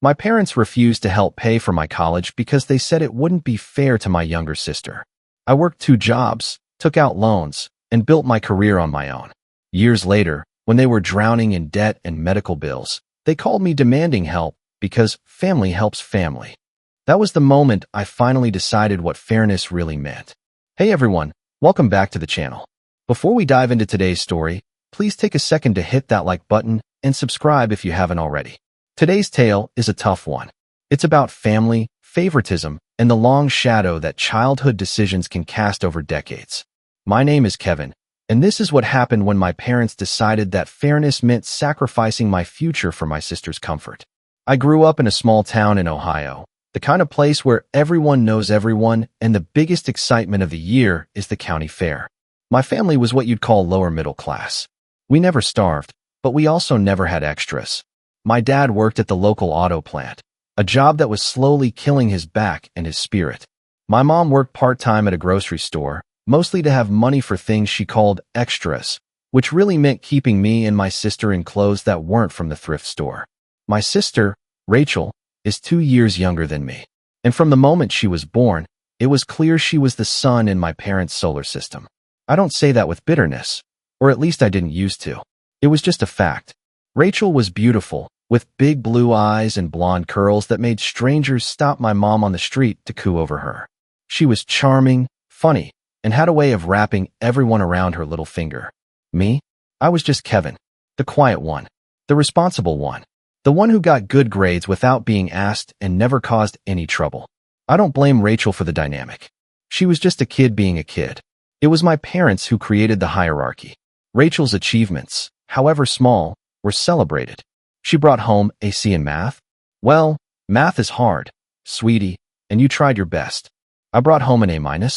My parents refused to help pay for my college because they said it wouldn't be fair to my younger sister. I worked 2 jobs, took out loans, and built my career on my own. Years later, when they were drowning in debt and medical bills, they called me demanding help because family helps family. That was the moment I finally decided what fairness really meant. Hey everyone, welcome back to the channel. Before we dive into today's story, please take a second to hit that like button and subscribe if you haven't already. Today's tale is a tough one. It's about family, favoritism, and the long shadow that childhood decisions can cast over decades. My name is Kevin, and this is what happened when my parents decided that fairness meant sacrificing my future for my sister's comfort. I grew up in a small town in Ohio, the kind of place where everyone knows everyone and the biggest excitement of the year is the county fair. My family was what you'd call lower middle class. We never starved, but we also never had extras. My dad worked at the local auto plant, a job that was slowly killing his back and his spirit. My mom worked part-time at a grocery store, mostly to have money for things she called extras, which really meant keeping me and my sister in clothes that weren't from the thrift store. My sister, Rachel, is 2 years younger than me, and from the moment she was born, it was clear she was the sun in my parents' solar system. I don't say that with bitterness, or at least I didn't used to. It was just a fact. Rachel was beautiful, with big blue eyes and blonde curls that made strangers stop my mom on the street to coo over her. She was charming, funny, and had a way of wrapping everyone around her little finger. Me? I was just Kevin, the quiet one, the responsible one, the one who got good grades without being asked and never caused any trouble. I don't blame Rachel for the dynamic. She was just a kid being a kid. It was my parents who created the hierarchy. Rachel's achievements, however small, were celebrated. She brought home a C in math. Well, math is hard, sweetie, and you tried your best. I brought home an A-.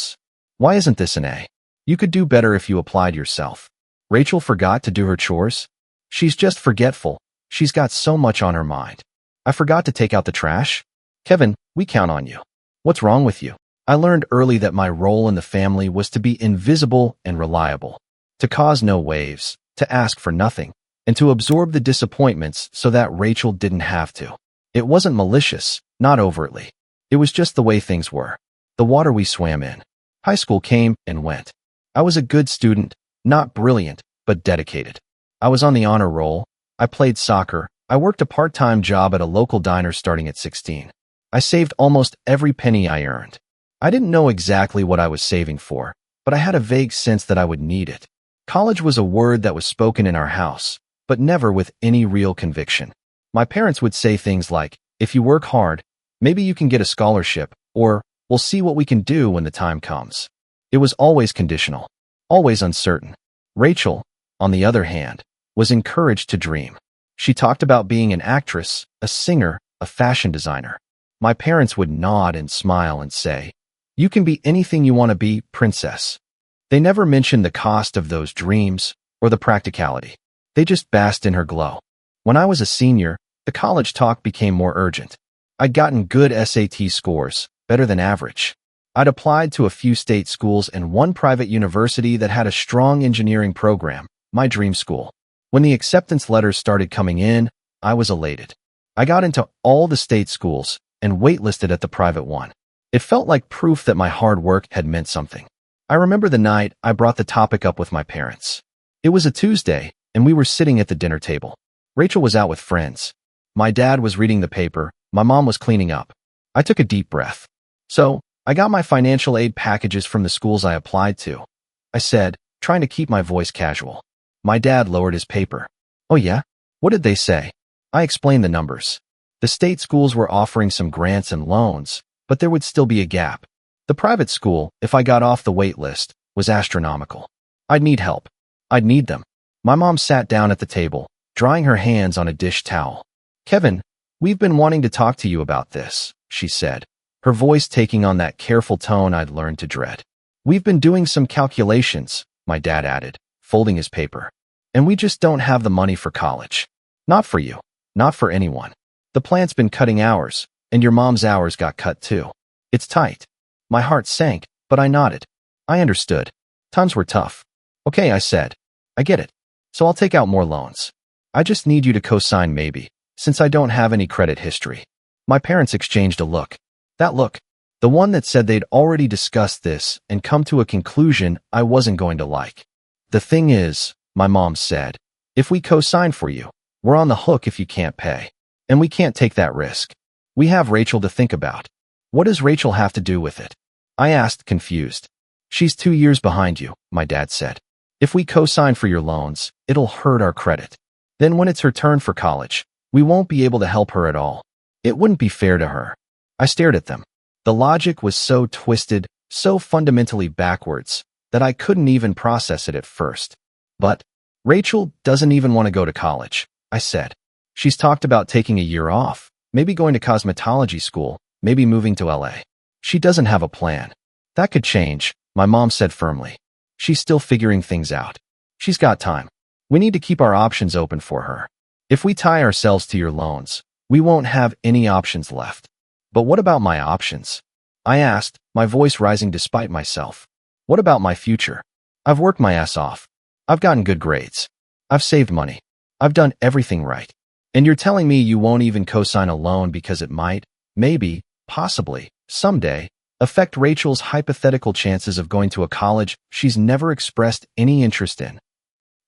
Why isn't this an A? You could do better if you applied yourself. Rachel forgot to do her chores. She's just forgetful. She's got so much on her mind. I forgot to take out the trash. Kevin, we count on you. What's wrong with you? I learned early that my role in the family was to be invisible and reliable, to cause no waves, to ask for nothing, and to absorb the disappointments so that Rachel didn't have to. It wasn't malicious, not overtly. It was just the way things were, the water we swam in. High school came and went. I was a good student, not brilliant, but dedicated. I was on the honor roll. I played soccer. I worked a part-time job at a local diner starting at 16. I saved almost every penny I earned. I didn't know exactly what I was saving for, but I had a vague sense that I would need it. College was a word that was spoken in our house, but never with any real conviction. My parents would say things like, if you work hard, maybe you can get a scholarship, or we'll see what we can do when the time comes. It was always conditional, always uncertain. Rachel, on the other hand, was encouraged to dream. She talked about being an actress, a singer, a fashion designer. My parents would nod and smile and say, you can be anything you want to be, princess. They never mentioned the cost of those dreams or the practicality. They just basked in her glow. When I was a senior, the college talk became more urgent. I'd gotten good SAT scores, better than average. I'd applied to a few state schools and one private university that had a strong engineering program, my dream school. When the acceptance letters started coming in, I was elated. I got into all the state schools and waitlisted at the private one. It felt like proof that my hard work had meant something. I remember the night I brought the topic up with my parents. It was a Tuesday, and we were sitting at the dinner table. Rachel was out with friends. My dad was reading the paper. My mom was cleaning up. I took a deep breath. So, I got my financial aid packages from the schools I applied to. I said, trying to keep my voice casual. My dad lowered his paper. Oh yeah? What did they say? I explained the numbers. The state schools were offering some grants and loans, but there would still be a gap. The private school, if I got off the wait list, was astronomical. I'd need help. I'd need them. My mom sat down at the table, drying her hands on a dish towel. Kevin, we've been wanting to talk to you about this, she said, her voice taking on that careful tone I'd learned to dread. We've been doing some calculations, my dad added, folding his paper. And we just don't have the money for college. Not for you. Not for anyone. The plant's been cutting hours, and your mom's hours got cut too. It's tight. My heart sank, but I nodded. I understood. Times were tough. Okay, I said. I get it. So I'll take out more loans. I just need you to co-sign maybe, since I don't have any credit history. My parents exchanged a look. That look, the one that said they'd already discussed this and come to a conclusion I wasn't going to like. The thing is, my mom said, if we co-sign for you, we're on the hook if you can't pay. And we can't take that risk. We have Rachel to think about. What does Rachel have to do with it? I asked, confused. She's 2 years behind you, my dad said. If we co-sign for your loans, it'll hurt our credit. Then when it's her turn for college, we won't be able to help her at all. It wouldn't be fair to her. I stared at them. The logic was so twisted, so fundamentally backwards, that I couldn't even process it at first. But Rachel doesn't even want to go to college, I said. She's talked about taking a year off, maybe going to cosmetology school, maybe moving to LA. She doesn't have a plan. That could change, my mom said firmly. She's still figuring things out. She's got time. We need to keep our options open for her. If we tie ourselves to your loans, we won't have any options left. But what about my options? I asked, my voice rising despite myself. What about my future? I've worked my ass off. I've gotten good grades. I've saved money. I've done everything right. And you're telling me you won't even co-sign a loan because it might, maybe, possibly, someday, affect Rachel's hypothetical chances of going to a college she's never expressed any interest in.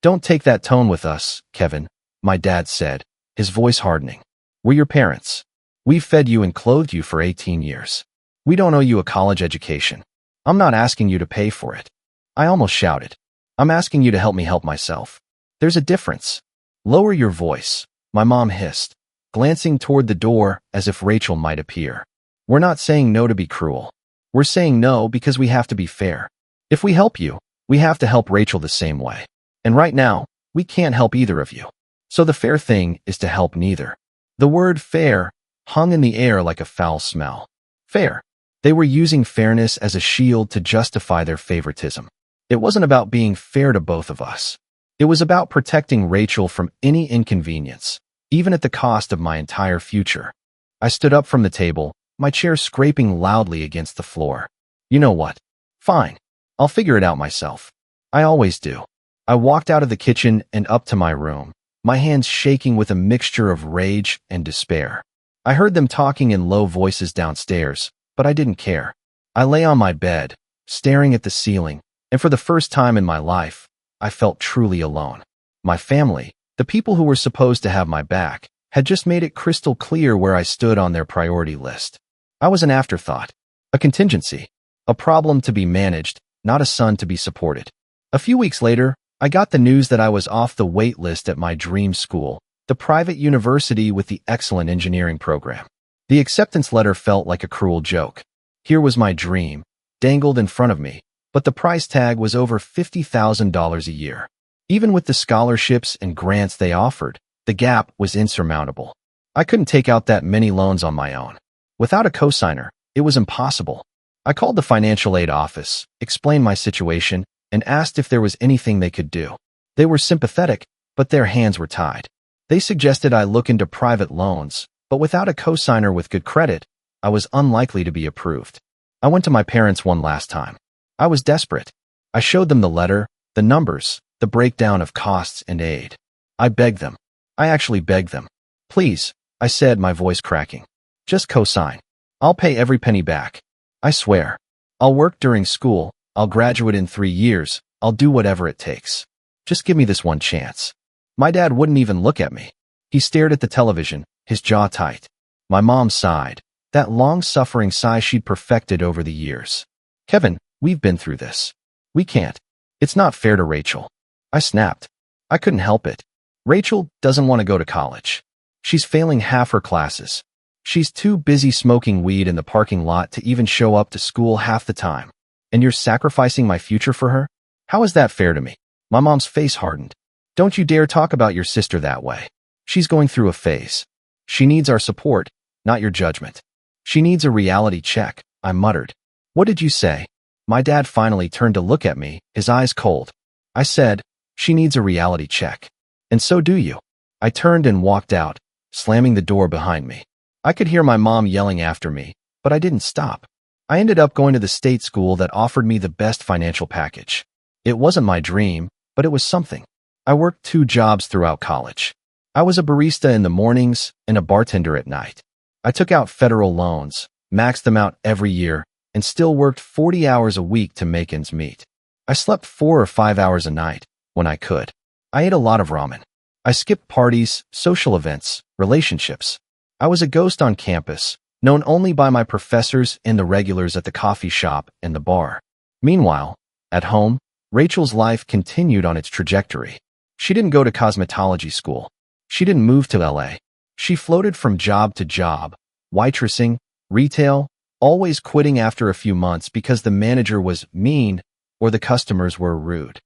Don't take that tone with us, Kevin, my dad said, his voice hardening. We're your parents. We've fed you and clothed you for 18 years. We don't owe you a college education. I'm not asking you to pay for it. I almost shouted. I'm asking you to help me help myself. There's a difference. Lower your voice, my mom hissed, glancing toward the door as if Rachel might appear. We're not saying no to be cruel. We're saying no because we have to be fair. If we help you, we have to help Rachel the same way. And right now, we can't help either of you. So the fair thing is to help neither. The word fair hung in the air like a foul smell. Fair. They were using fairness as a shield to justify their favoritism. It wasn't about being fair to both of us. It was about protecting Rachel from any inconvenience, even at the cost of my entire future. I stood up from the table, my chair scraping loudly against the floor. You know what? Fine. I'll figure it out myself. I always do. I walked out of the kitchen and up to my room, my hands shaking with a mixture of rage and despair. I heard them talking in low voices downstairs, but I didn't care. I lay on my bed, staring at the ceiling, and for the first time in my life, I felt truly alone. My family, the people who were supposed to have my back, had just made it crystal clear where I stood on their priority list. I was an afterthought, a contingency, a problem to be managed, not a son to be supported. A few weeks later, I got the news that I was off the wait list at my dream school, the private university with the excellent engineering program. The acceptance letter felt like a cruel joke. Here was my dream, dangled in front of me, but the price tag was over $50,000 a year. Even with the scholarships and grants they offered, the gap was insurmountable. I couldn't take out that many loans on my own. Without a cosigner, it was impossible. I called the financial aid office, explained my situation, and asked if there was anything they could do. They were sympathetic, but their hands were tied. They suggested I look into private loans, but without a cosigner with good credit, I was unlikely to be approved. I went to my parents one last time. I was desperate. I showed them the letter, the numbers, the breakdown of costs and aid. I begged them. I actually begged them. Please, I said, my voice cracking. Just co-sign. I'll pay every penny back. I swear. I'll work during school. I'll graduate in 3 years. I'll do whatever it takes. Just give me this one chance. My dad wouldn't even look at me. He stared at the television, his jaw tight. My mom sighed, that long-suffering sigh she'd perfected over the years. Kevin, we've been through this. We can't. It's not fair to Rachel. I snapped. I couldn't help it. Rachel doesn't want to go to college. She's failing half her classes. She's too busy smoking weed in the parking lot to even show up to school half the time. And you're sacrificing my future for her? How is that fair to me? My mom's face hardened. Don't you dare talk about your sister that way. She's going through a phase. She needs our support, not your judgment. She needs a reality check, I muttered. What did you say? My dad finally turned to look at me, his eyes cold. I said, she needs a reality check. And so do you. I turned and walked out, slamming the door behind me. I could hear my mom yelling after me, but I didn't stop. I ended up going to the state school that offered me the best financial package. It wasn't my dream, but it was something. I worked 2 jobs throughout college. I was a barista in the mornings and a bartender at night. I took out federal loans, maxed them out every year, and still worked 40 hours a week to make ends meet. I slept 4 or 5 hours a night when I could. I ate a lot of ramen. I skipped parties, social events, relationships. I was a ghost on campus, known only by my professors and the regulars at the coffee shop and the bar. Meanwhile, at home, Rachel's life continued on its trajectory. She didn't go to cosmetology school. She didn't move to LA. She floated from job to job, waitressing, retail, always quitting after a few months because the manager was mean or the customers were rude.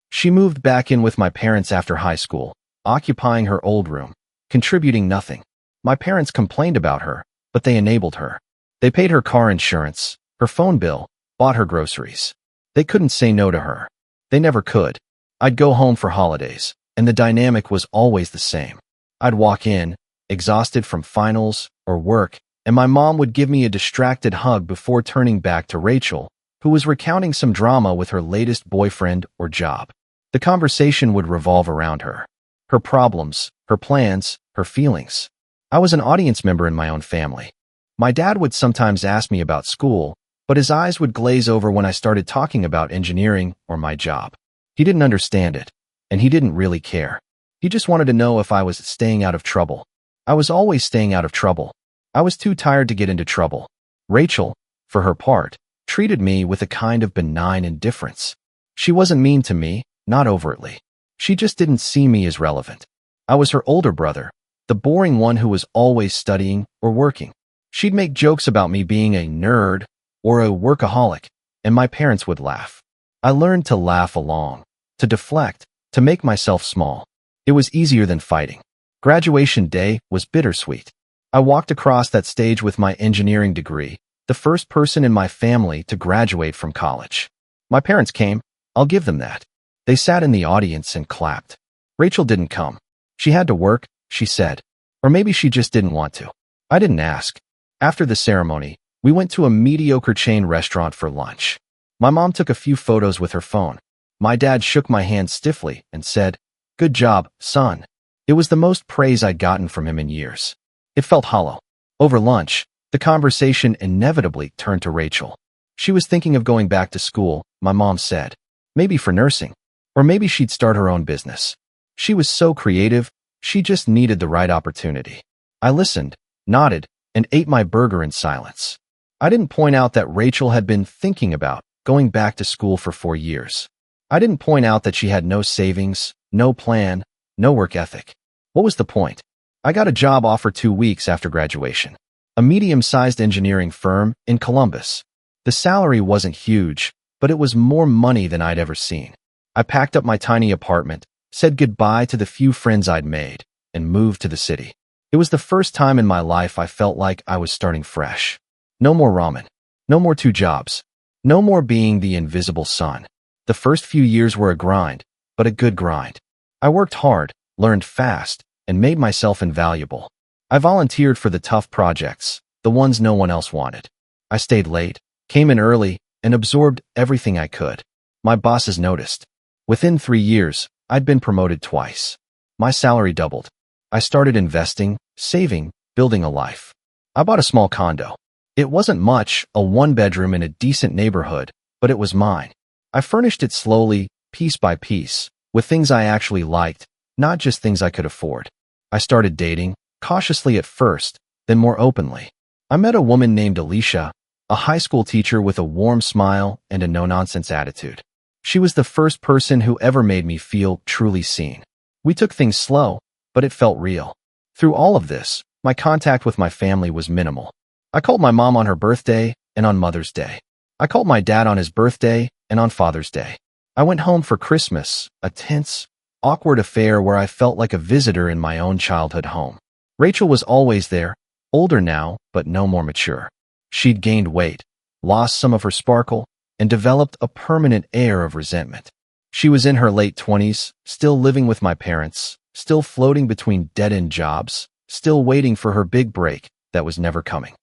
She moved back in with my parents after high school, occupying her old room, contributing nothing. My parents complained about her, but they enabled her. They paid her car insurance, her phone bill, bought her groceries. They couldn't say no to her. They never could. I'd go home for holidays, and the dynamic was always the same. I'd walk in, exhausted from finals or work, and my mom would give me a distracted hug before turning back to Rachel, who was recounting some drama with her latest boyfriend or job. The conversation would revolve around her. Her problems, her plans, her feelings. I was an audience member in my own family. My dad would sometimes ask me about school, but his eyes would glaze over when I started talking about engineering or my job. He didn't understand it, and he didn't really care. He just wanted to know if I was staying out of trouble. I was always staying out of trouble. I was too tired to get into trouble. Rachel, for her part, treated me with a kind of benign indifference. She wasn't mean to me, not overtly. She just didn't see me as relevant. I was her older brother, the boring one who was always studying or working. She'd make jokes about me being a nerd or a workaholic, and my parents would laugh. I learned to laugh along, to deflect, to make myself small. It was easier than fighting. Graduation day was bittersweet. I walked across that stage with my engineering degree, the first person in my family to graduate from college. My parents came. I'll give them that. They sat in the audience and clapped. Rachel didn't come. She had to work, she said. Or maybe she just didn't want to. I didn't ask. After the ceremony, we went to a mediocre chain restaurant for lunch. My mom took a few photos with her phone. My dad shook my hand stiffly and said, "Good job, son." It was the most praise I'd gotten from him in years. It felt hollow. Over lunch, the conversation inevitably turned to Rachel. She was thinking of going back to school, my mom said. Maybe for nursing. Or maybe she'd start her own business. She was so creative, she just needed the right opportunity. I listened, nodded, and ate my burger in silence. I didn't point out that Rachel had been thinking about going back to school for 4 years. I didn't point out that she had no savings, no plan, no work ethic. What was the point? I got a job offer 2 weeks after graduation. A medium-sized engineering firm in Columbus. The salary wasn't huge, but it was more money than I'd ever seen. I packed up my tiny apartment, said goodbye to the few friends I'd made, and moved to the city. It was the first time in my life I felt like I was starting fresh. No more ramen. No more 2 jobs. No more being the invisible son. The first few years were a grind, but a good grind. I worked hard, learned fast, and made myself invaluable. I volunteered for the tough projects, the ones no one else wanted. I stayed late, came in early, and absorbed everything I could. My bosses noticed. Within 3 years, I'd been promoted twice. My salary doubled. I started investing, saving, building a life. I bought a small condo. It wasn't much, a 1-bedroom in a decent neighborhood, but it was mine. I furnished it slowly, piece by piece, with things I actually liked, not just things I could afford. I started dating, cautiously at first, then more openly. I met a woman named Alicia, a high school teacher with a warm smile and a no-nonsense attitude. She was the first person who ever made me feel truly seen. We took things slow, but it felt real. Through all of this, my contact with my family was minimal. I called my mom on her birthday and on Mother's Day. I called my dad on his birthday and on Father's Day. I went home for Christmas, a tense, awkward affair where I felt like a visitor in my own childhood home. Rachel was always there, older now, but no more mature. She'd gained weight, lost some of her sparkle, and developed a permanent air of resentment. She was in her late 20s, still living with my parents, still floating between dead-end jobs, still waiting for her big break that was never coming.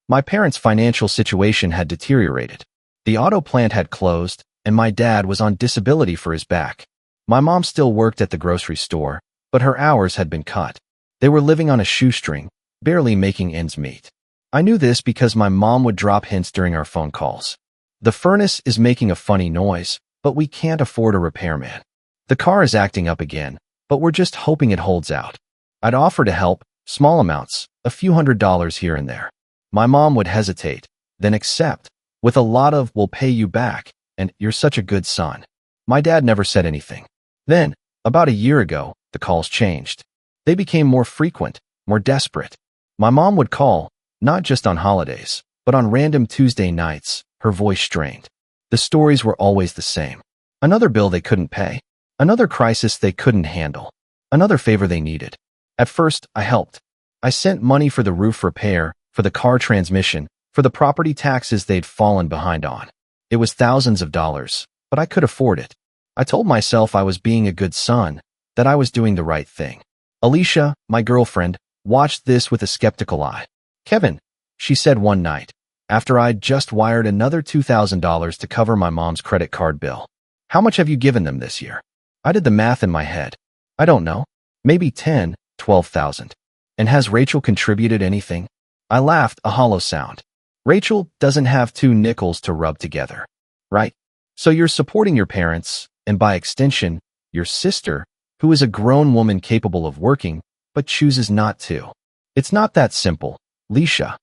My parents' financial situation had deteriorated. The auto plant had closed, and my dad was on disability for his back. My mom still worked at the grocery store, but her hours had been cut. They were living on a shoestring, barely making ends meet. I knew this because my mom would drop hints during our phone calls. The furnace is making a funny noise, but we can't afford a repairman. The car is acting up again, but we're just hoping it holds out. I'd offer to help, small amounts, a few $100s here and there. My mom would hesitate, then accept, with a lot of "we'll pay you back," and "you're such a good son." My dad never said anything. Then, about a year ago, the calls changed. They became more frequent, more desperate. My mom would call, not just on holidays, but on random Tuesday nights, her voice strained. The stories were always the same. Another bill they couldn't pay. Another crisis they couldn't handle. Another favor they needed. At first, I helped. I sent money for the roof repair, for the car transmission, for the property taxes they'd fallen behind on. It was thousands of dollars, but I could afford it. I told myself I was being a good son, that I was doing the right thing. Alicia, my girlfriend, watched this with a skeptical eye. "Kevin," she said one night, after I'd just wired another $2,000 to cover my mom's credit card bill. "How much have you given them this year?" I did the math in my head. "I don't know. Maybe 10, 12,000. "And has Rachel contributed anything?" I laughed, a hollow sound. "Rachel doesn't have two nickels to rub together. Right? So you're supporting your parents, and by extension, your sister, who is a grown woman capable of working, but chooses not to." "It's not that simple, Leisha,"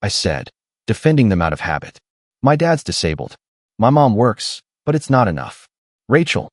I said, defending them out of habit. "My dad's disabled. My mom works, but it's not enough. Rachel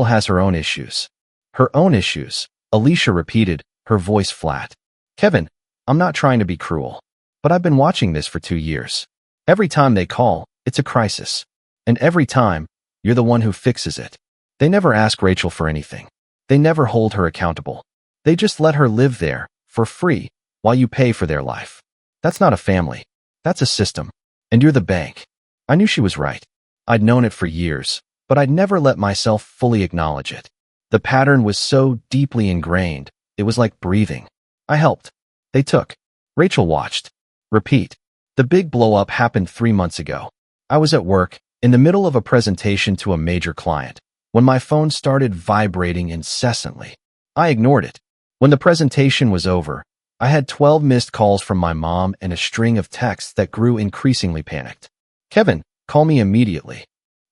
has her own issues." "Her own issues," Alicia repeated, her voice flat. "Kevin, I'm not trying to be cruel, but I've been watching this for 2 years. Every time they call, it's a crisis. And every time, you're the one who fixes it. They never ask Rachel for anything. They never hold her accountable. They just let her live there, for free, while you pay for their life. That's not a family. That's a system. And you're the bank." I knew she was right. I'd known it for years, but I'd never let myself fully acknowledge it. The pattern was so deeply ingrained, it was like breathing. I helped. They took. Rachel watched. Repeat. The big blow-up happened 3 months ago. I was at work, in the middle of a presentation to a major client, when my phone started vibrating incessantly. I ignored it. When the presentation was over, I had 12 missed calls from my mom and a string of texts that grew increasingly panicked. "Kevin, call me immediately.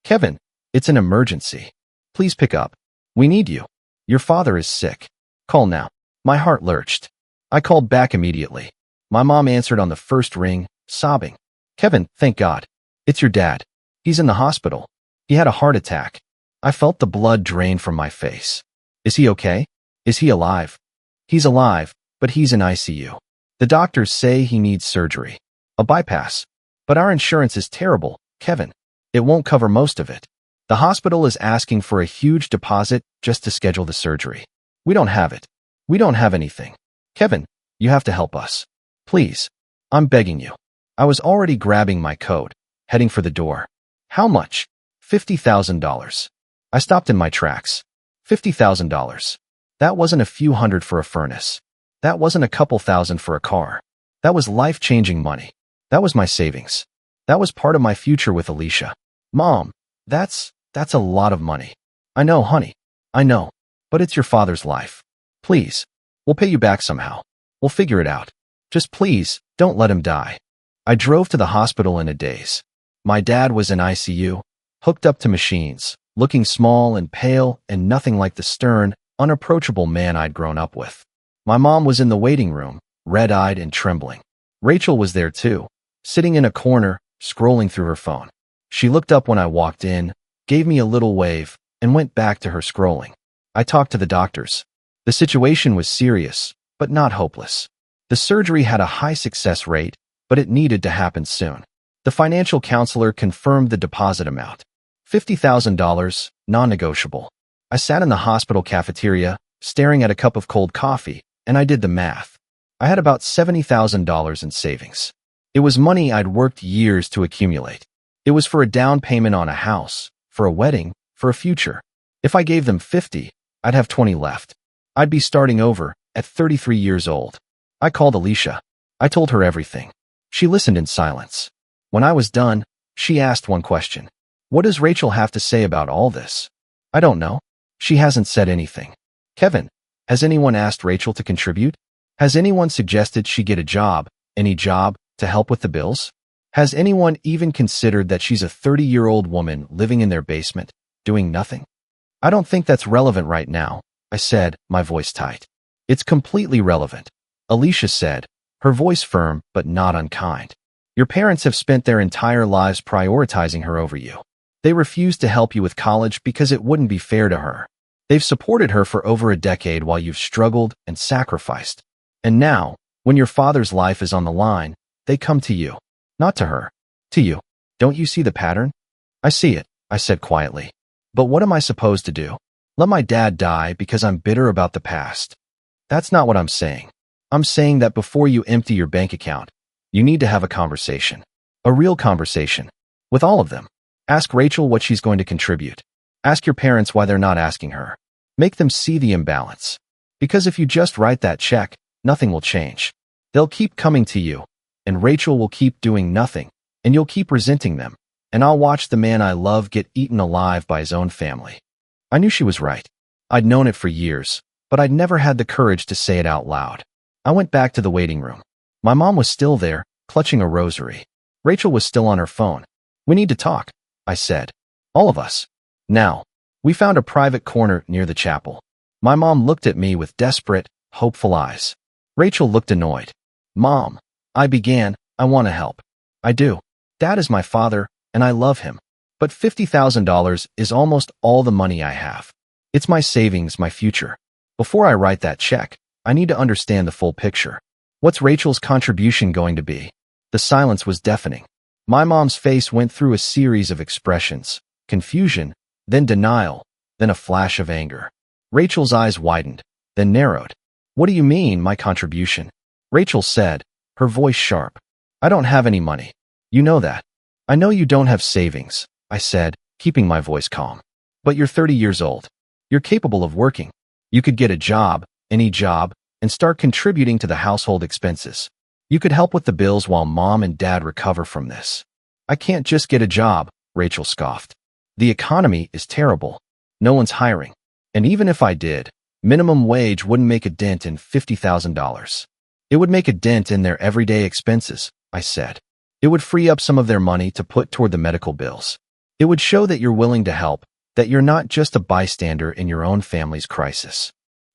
Kevin, it's an emergency. Please pick up. We need you. Your father is sick. Call now." My heart lurched. I called back immediately. My mom answered on the first ring, sobbing. "Kevin, thank God. It's your dad. He's in the hospital. He had a heart attack." I felt the blood drain from my face. "Is he okay? Is he alive?" "He's alive, but he's in ICU. The doctors say he needs surgery. A bypass. But our insurance is terrible, Kevin. It won't cover most of it. The hospital is asking for a huge deposit just to schedule the surgery. We don't have it. We don't have anything. Kevin, you have to help us. Please. I'm begging you." I was already grabbing my coat, heading for the door. "How much?" $50,000. I stopped in my tracks. $50,000. That wasn't a few hundred for a furnace. That wasn't a couple thousand for a car. That was life-changing money. That was my savings. That was part of my future with Alicia. "Mom, that's a lot of money." "I know, honey. I know. But it's your father's life. Please. We'll pay you back somehow. We'll figure it out. Just please, don't let him die." I drove to the hospital in a daze. My dad was in ICU, hooked up to machines, looking small and pale and nothing like the stern, unapproachable man I'd grown up with. My mom was in the waiting room, red-eyed and trembling. Rachel was there too, sitting in a corner, scrolling through her phone. She looked up when I walked in, gave me a little wave, and went back to her scrolling. I talked to the doctors. The situation was serious, but not hopeless. The surgery had a high success rate, but it needed to happen soon. The financial counselor confirmed the deposit amount. $50,000, non-negotiable. I sat in the hospital cafeteria, staring at a cup of cold coffee, and I did the math. I had about $70,000 in savings. It was money I'd worked years to accumulate. It was for a down payment on a house, for a wedding, for a future. If I gave them 50, I'd have 20 left. I'd be starting over, at 33 years old. I called Alicia. I told her everything. She listened in silence. When I was done, she asked one question. "What does Rachel have to say about all this?" "I don't know. She hasn't said anything." "Kevin, has anyone asked Rachel to contribute? Has anyone suggested she get a job, any job, to help with the bills? Has anyone even considered that she's a 30-year-old woman living in their basement, doing nothing? I don't think that's relevant right now, I said, my voice tight. It's completely relevant, Alicia said, her voice firm but not unkind. Your parents have spent their entire lives prioritizing her over you. They refused to help you with college because it wouldn't be fair to her. They've supported her for over a decade while you've struggled and sacrificed. And now, when your father's life is on the line, they come to you. Not to her. To you. Don't you see the pattern? I see it, I said quietly. But what am I supposed to do? Let my dad die because I'm bitter about the past? That's not what I'm saying. I'm saying that before you empty your bank account, you need to have a conversation. A real conversation. With all of them. Ask Rachel what she's going to contribute. Ask your parents why they're not asking her. Make them see the imbalance. Because if you just write that check, nothing will change. They'll keep coming to you, and Rachel will keep doing nothing, and you'll keep resenting them, and I'll watch the man I love get eaten alive by his own family. I knew she was right. I'd known it for years, but I'd never had the courage to say it out loud. I went back to the waiting room. My mom was still there, clutching a rosary. Rachel was still on her phone. We need to talk, I said. All of us. Now. We found a private corner near the chapel. My mom looked at me with desperate, hopeful eyes. Rachel looked annoyed. Mom, I began, I want to help. I do. Dad is my father, and I love him. But $50,000 is almost all the money I have. It's my savings, my future. Before I write that check, I need to understand the full picture. What's Rachel's contribution going to be? The silence was deafening. My mom's face went through a series of expressions. Confusion, then denial, then a flash of anger. Rachel's eyes widened, then narrowed. What do you mean, my contribution? Rachel said, her voice sharp. I don't have any money. You know that. I know you don't have savings, I said, keeping my voice calm. But you're 30 years old. You're capable of working. You could get a job, any job, and start contributing to the household expenses. You could help with the bills while mom and dad recover from this. I can't just get a job, Rachel scoffed. The economy is terrible. No one's hiring. And even if I did, minimum wage wouldn't make a dent in $50,000. It would make a dent in their everyday expenses, I said. It would free up some of their money to put toward the medical bills. It would show that you're willing to help, that you're not just a bystander in your own family's crisis.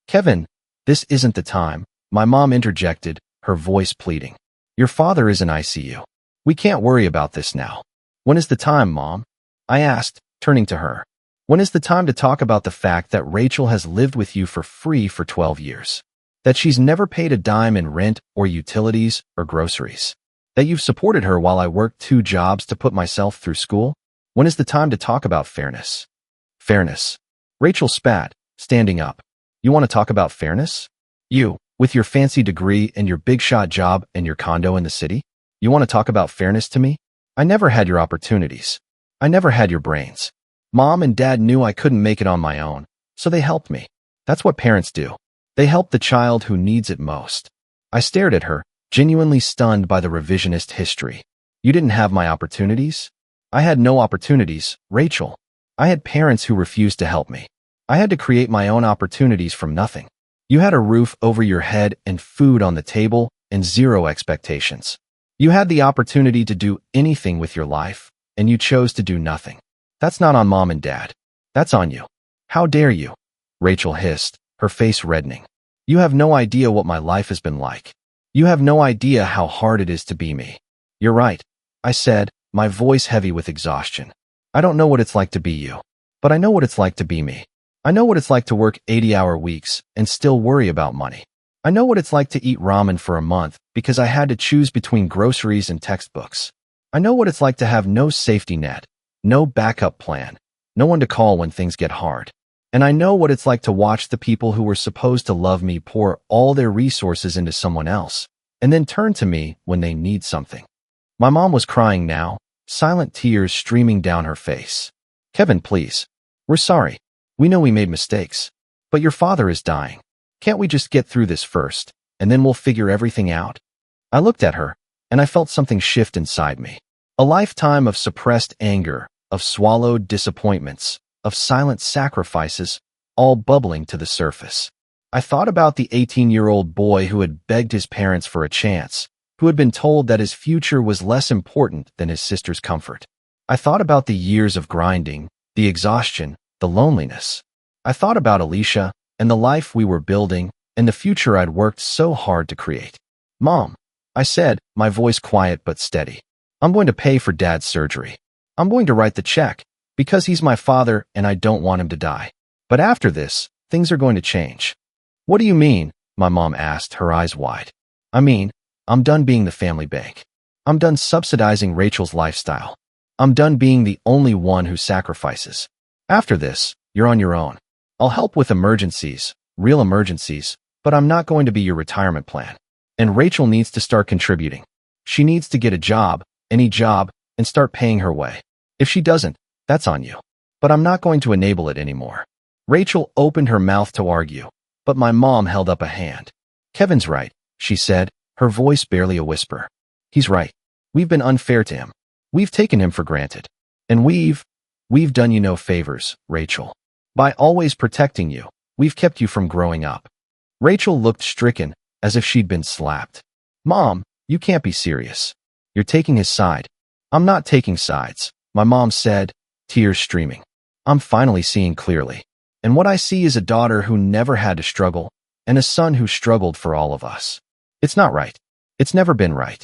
Kevin, this isn't the time, my mom interjected, her voice pleading. Your father is in ICU. We can't worry about this now. When is the time, Mom? I asked, turning to her. When is the time to talk about the fact that Rachel has lived with you for free for 12 years? That she's never paid a dime in rent or utilities or groceries? That you've supported her while I worked 2 jobs to put myself through school? When is the time to talk about fairness? Fairness. Rachel spat, standing up. You want to talk about fairness? You, with your fancy degree and your big shot job and your condo in the city? You want to talk about fairness to me? I never had your opportunities. I never had your brains. Mom and Dad knew I couldn't make it on my own, so they helped me. That's what parents do. They help the child who needs it most. I stared at her, genuinely stunned by the revisionist history. You didn't have my opportunities? I had no opportunities, Rachel. I had parents who refused to help me. I had to create my own opportunities from nothing. You had a roof over your head and food on the table and 0 expectations. You had the opportunity to do anything with your life, and you chose to do nothing. That's not on Mom and Dad. That's on you. How dare you? Rachel hissed, her face reddening. You have no idea what my life has been like. You have no idea how hard it is to be me. You're right, I said, my voice heavy with exhaustion. I don't know what it's like to be you, but I know what it's like to be me. I know what it's like to work 80-hour weeks and still worry about money. I know what it's like to eat ramen for a month because I had to choose between groceries and textbooks. I know what it's like to have no safety net, no backup plan, no one to call when things get hard. And I know what it's like to watch the people who were supposed to love me pour all their resources into someone else and then turn to me when they need something. My mom was crying now, silent tears streaming down her face. Kevin, please. We're sorry. We know we made mistakes. But your father is dying. Can't we just get through this first, and then we'll figure everything out? I looked at her, and I felt something shift inside me. A lifetime of suppressed anger, of swallowed disappointments, of silent sacrifices, all bubbling to the surface. I thought about the 18-year-old boy who had begged his parents for a chance, who had been told that his future was less important than his sister's comfort. I thought about the years of grinding, the exhaustion, the loneliness. I thought about Alicia and the life we were building and the future I'd worked so hard to create. "Mom," I said, my voice quiet but steady, "I'm going to pay for Dad's surgery. I'm going to write the check because he's my father and I don't want him to die. But after this, things are going to change." "What do you mean?" my mom asked, her eyes wide. "I mean, I'm done being the family bank. I'm done subsidizing Rachel's lifestyle. I'm done being the only one who sacrifices. After this, you're on your own. I'll help with emergencies, real emergencies, but I'm not going to be your retirement plan. And Rachel needs to start contributing. She needs to get a job, any job, and start paying her way. If she doesn't, that's on you. But I'm not going to enable it anymore." Rachel opened her mouth to argue, but my mom held up a hand. "Kevin's right," she said, her voice barely a whisper. "He's right. We've been unfair to him. We've taken him for granted. And we've done you no favors, Rachel. By always protecting you, we've kept you from growing up." Rachel looked stricken, as if she'd been slapped. "Mom, you can't be serious. You're taking his side." "I'm not taking sides," my mom said, tears streaming. "I'm finally seeing clearly. And what I see is a daughter who never had to struggle, and a son who struggled for all of us. It's not right. It's never been right."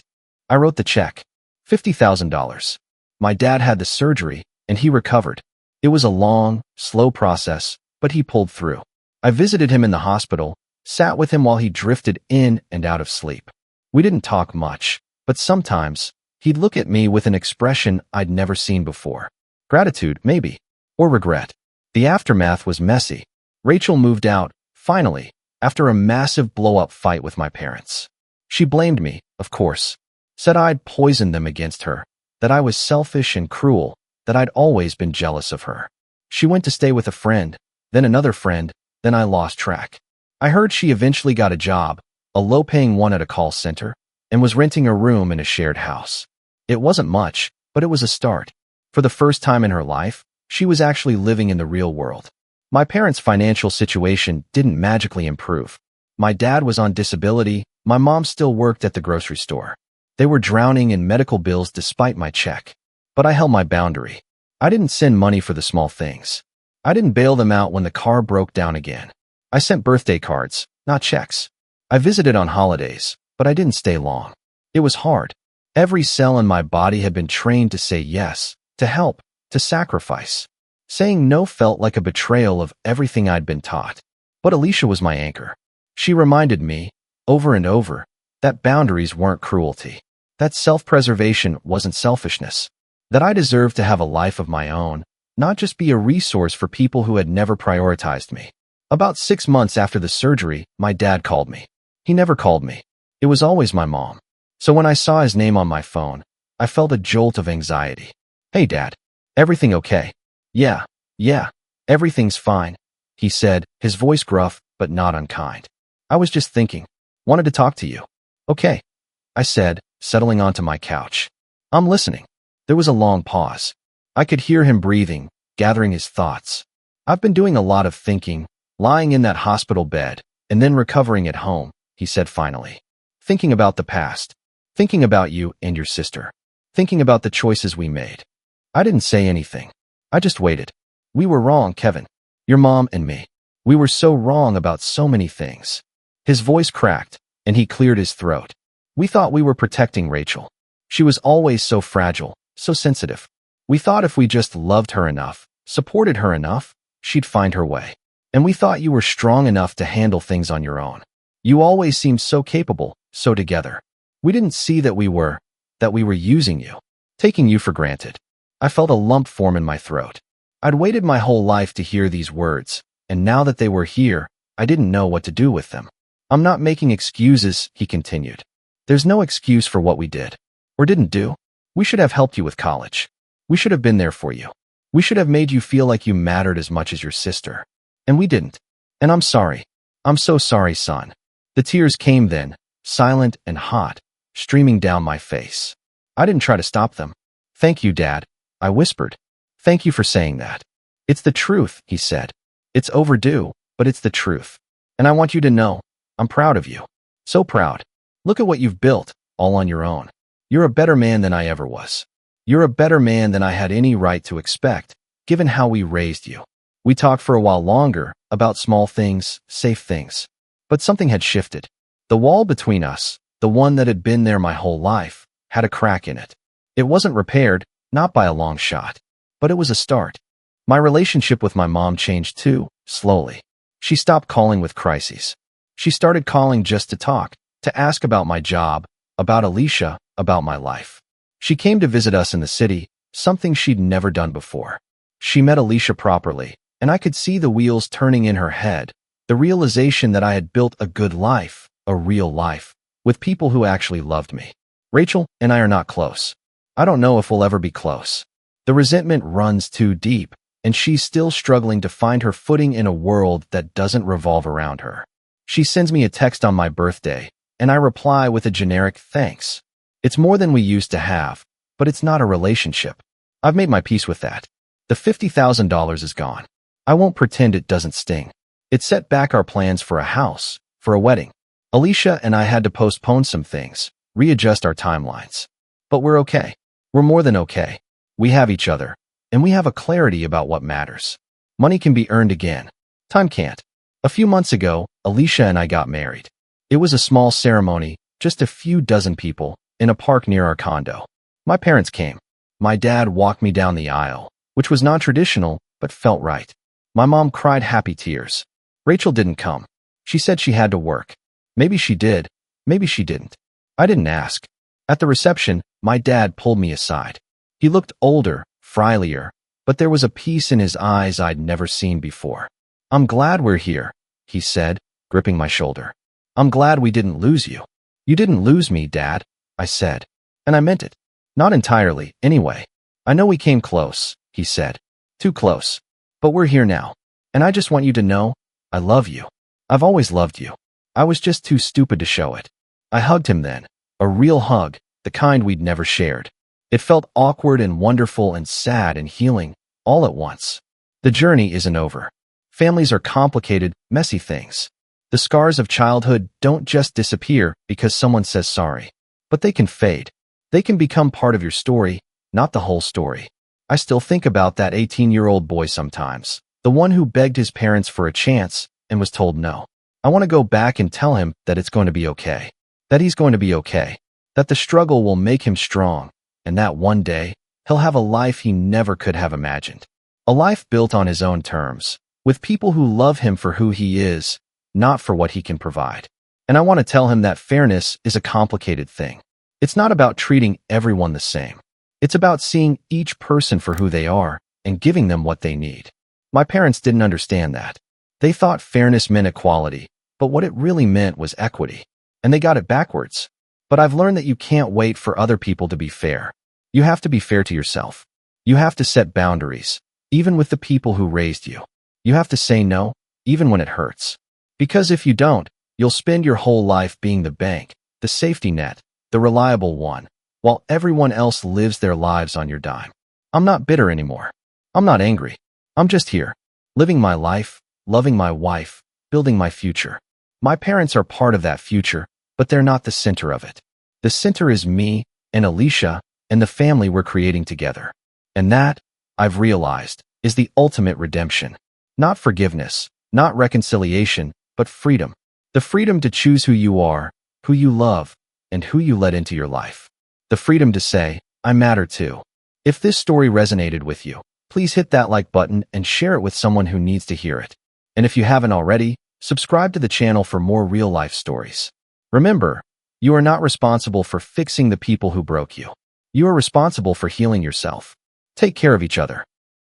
I wrote the check. $50,000. My dad had the surgery, and he recovered. It was a long, slow process, but he pulled through. I visited him in the hospital, sat with him while he drifted in and out of sleep. We didn't talk much, but sometimes he'd look at me with an expression I'd never seen before. Gratitude, maybe, or regret. The aftermath was messy. Rachel moved out, finally, after a massive blow-up fight with my parents. She blamed me, of course, said I'd poisoned them against her, that I was selfish and cruel, that I'd always been jealous of her. She went to stay with a friend, then another friend, then I lost track. I heard she eventually got a job, a low-paying one at a call center, and was renting a room in a shared house. It wasn't much, but it was a start. For the first time in her life, she was actually living in the real world. My parents' financial situation didn't magically improve. My dad was on disability, my mom still worked at the grocery store. They were drowning in medical bills despite my check. But I held my boundary. I didn't send money for the small things. I didn't bail them out when the car broke down again. I sent birthday cards, not checks. I visited on holidays, but I didn't stay long. It was hard. Every cell in my body had been trained to say yes, to help, to sacrifice. Saying no felt like a betrayal of everything I'd been taught. But Alicia was my anchor. She reminded me, over and over, that boundaries weren't cruelty, that self-preservation wasn't selfishness, that I deserved to have a life of my own, not just be a resource for people who had never prioritized me. About 6 months after the surgery, my dad called me. He never called me. It was always my mom. So when I saw his name on my phone, I felt a jolt of anxiety. "Hey, Dad. Everything okay?" Yeah, everything's fine," he said, his voice gruff but not unkind. "I was just thinking. Wanted to talk to you." "Okay," I said, settling onto my couch. "I'm listening." There was a long pause. I could hear him breathing, gathering his thoughts. "I've been doing a lot of thinking, lying in that hospital bed, and then recovering at home," he said finally. "Thinking about the past. Thinking about you and your sister. Thinking about the choices we made." I didn't say anything. I just waited. "We were wrong, Kevin. Your mom and me. We were so wrong about so many things." His voice cracked, and he cleared his throat. "We thought we were protecting Rachel. She was always so fragile, so sensitive. We thought if we just loved her enough, supported her enough, she'd find her way. And we thought you were strong enough to handle things on your own. You always seemed so capable, so together. We didn't see that we were using you, taking you for granted." I felt a lump form in my throat. I'd waited my whole life to hear these words, and now that they were here, I didn't know what to do with them. "I'm not making excuses," he continued. "There's no excuse for what we did, or didn't do. We should have helped you with college. We should have been there for you. We should have made you feel like you mattered as much as your sister. And we didn't. And I'm sorry. I'm so sorry, son." The tears came then, silent and hot, streaming down my face. I didn't try to stop them. "Thank you, Dad," I whispered. "Thank you for saying that." "It's the truth," he said. "It's overdue, but it's the truth. And I want you to know, I'm proud of you. So proud. Look at what you've built, all on your own. You're a better man than I ever was. You're a better man than I had any right to expect, given how we raised you. We talked for a while longer about small things, safe things. But something had shifted. The wall between us, the one that had been there my whole life, had a crack in it. It wasn't repaired, not by a long shot. But it was a start. My relationship with my mom changed too, slowly. She stopped calling with crises. She started calling just to talk, to ask about my job, about Alicia, about my life. She came to visit us in the city, something she'd never done before. She met Alicia properly, and I could see the wheels turning in her head, the realization that I had built a good life, a real life, with people who actually loved me. Rachel and I are not close. I don't know if we'll ever be close. The resentment runs too deep, and she's still struggling to find her footing in a world that doesn't revolve around her. She sends me a text on my birthday, and I reply with a generic thanks. It's more than we used to have, but it's not a relationship. I've made my peace with that. The $50,000 is gone. I won't pretend it doesn't sting. It set back our plans for a house, for a wedding. Alicia and I had to postpone some things, readjust our timelines. But we're okay. We're more than okay. We have each other, and we have a clarity about what matters. Money can be earned again. Time can't. A few months ago, Alicia and I got married. It was a small ceremony, just a few dozen people, in a park near our condo. My parents came. My dad walked me down the aisle, which was non-traditional, but felt right. My mom cried happy tears. Rachel didn't come. She said she had to work. Maybe she did. Maybe she didn't. I didn't ask. At the reception, my dad pulled me aside. He looked older, frielier, but there was a peace in his eyes I'd never seen before. "I'm glad we're here," he said, gripping my shoulder. "I'm glad we didn't lose you." "You didn't lose me, Dad," I said. And I meant it. Not entirely, anyway. "I know we came close," he said. "Too close. But we're here now. And I just want you to know, I love you. I've always loved you. I was just too stupid to show it." I hugged him then. A real hug, the kind we'd never shared. It felt awkward and wonderful and sad and healing, all at once. The journey isn't over. Families are complicated, messy things. The scars of childhood don't just disappear because someone says sorry. But they can fade. They can become part of your story, not the whole story. I still think about that 18-year-old boy sometimes, the one who begged his parents for a chance and was told no. I want to go back and tell him that it's going to be okay, that he's going to be okay, that the struggle will make him strong, and that one day, he'll have a life he never could have imagined. A life built on his own terms, with people who love him for who he is, not for what he can provide. And I want to tell him that fairness is a complicated thing. It's not about treating everyone the same. It's about seeing each person for who they are and giving them what they need. My parents didn't understand that. They thought fairness meant equality, but what it really meant was equity. And they got it backwards. But I've learned that you can't wait for other people to be fair. You have to be fair to yourself. You have to set boundaries, even with the people who raised you. You have to say no, even when it hurts. Because if you don't, you'll spend your whole life being the bank, the safety net, the reliable one, while everyone else lives their lives on your dime. I'm not bitter anymore. I'm not angry. I'm just here, living my life, loving my wife, building my future. My parents are part of that future, but they're not the center of it. The center is me and Alicia and the family we're creating together. And that, I've realized, is the ultimate redemption. Not forgiveness, not reconciliation, but freedom. The freedom to choose who you are, who you love, and who you let into your life. The freedom to say, I matter too. If this story resonated with you, please hit that like button and share it with someone who needs to hear it. And if you haven't already, subscribe to the channel for more real-life stories. Remember, you are not responsible for fixing the people who broke you. You are responsible for healing yourself. Take care of each other.